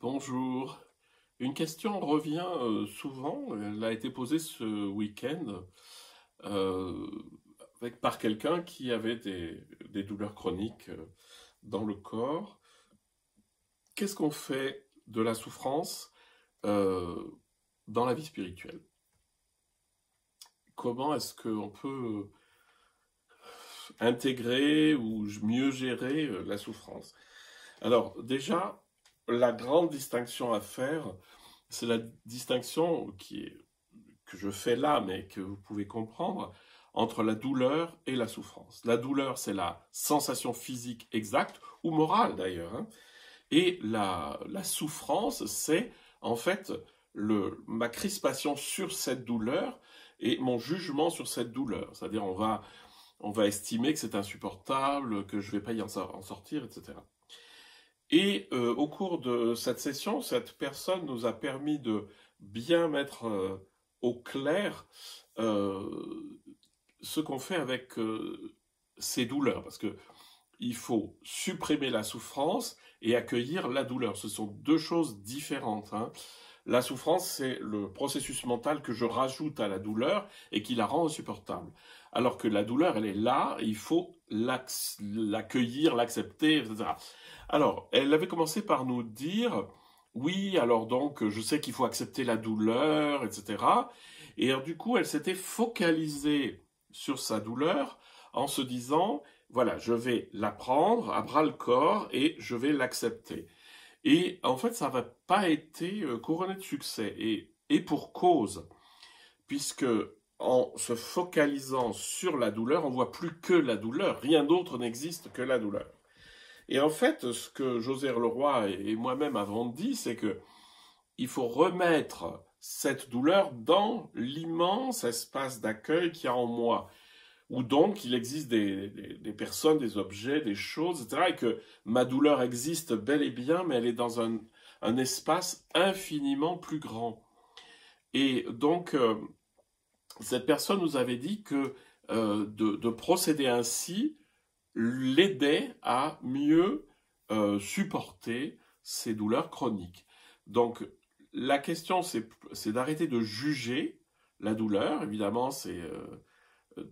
Bonjour. Une question revient souvent, elle a été posée ce week-end euh, par quelqu'un qui avait des douleurs chroniques dans le corps. Qu'est-ce qu'on fait de la souffrance euh, dans la vie spirituelle? Comment est-ce qu'on peut intégrer ou mieux gérer la souffrance? Alors déjà, la grande distinction à faire, c'est la distinction que je fais là, mais que vous pouvez comprendre, entre la douleur et la souffrance. La douleur, c'est la sensation physique exacte, ou morale d'ailleurs, hein. Et la souffrance, c'est en fait ma crispation sur cette douleur et mon jugement sur cette douleur. C'est-à-dire on va estimer que c'est insupportable, que je ne vais pas en sortir, etc. Et au cours de cette session, cette personne nous a permis de bien mettre au clair euh, ce qu'on fait avec ces douleurs. Parce que il faut supprimer la souffrance et accueillir la douleur. Ce sont deux choses différentes, hein. La souffrance, c'est le processus mental que je rajoute à la douleur et qui la rend insupportable. Alors que la douleur, elle est là, il faut l'accueillir, l'accepter, etc. Alors, elle avait commencé par nous dire, oui, alors donc, je sais qu'il faut accepter la douleur, etc. Et alors, du coup, elle s'était focalisée sur sa douleur en se disant, voilà, je vais la prendre à bras le corps et je vais l'accepter. Et en fait, ça n'a pas été couronné de succès. Et pour cause, puisque en se focalisant sur la douleur, on voit plus que la douleur. Rien d'autre n'existe que la douleur. Et en fait, ce que José Leroy et moi-même avons dit, c'est que il faut remettre cette douleur dans l'immense espace d'accueil qu'il y a en moi, où donc il existe des personnes, des objets, des choses, etc., et que ma douleur existe bel et bien, mais elle est dans un espace infiniment plus grand. Et donc, cette personne nous avait dit que de procéder ainsi l'aidait à mieux supporter ces douleurs chroniques. Donc, la question, c'est d'arrêter de juger la douleur. Évidemment,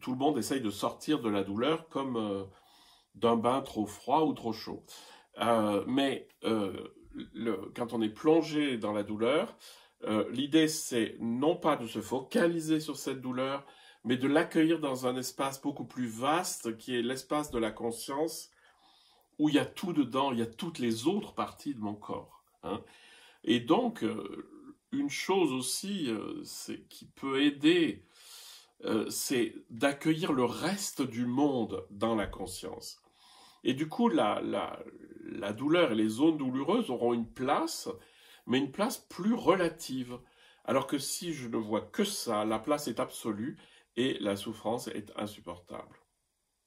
tout le monde essaye de sortir de la douleur comme d'un bain trop froid ou trop chaud. Quand on est plongé dans la douleur, l'idée c'est non pas de se focaliser sur cette douleur, mais de l'accueillir dans un espace beaucoup plus vaste qui est l'espace de la conscience où il y a tout dedans, il y a toutes les autres parties de mon corps, hein. Et donc, une chose aussi qui peut aider, c'est d'accueillir le reste du monde dans la conscience. Et du coup, la douleur et les zones douloureuses auront une place, mais une place plus relative. Alors que si je ne vois que ça, la place est absolue et la souffrance est insupportable.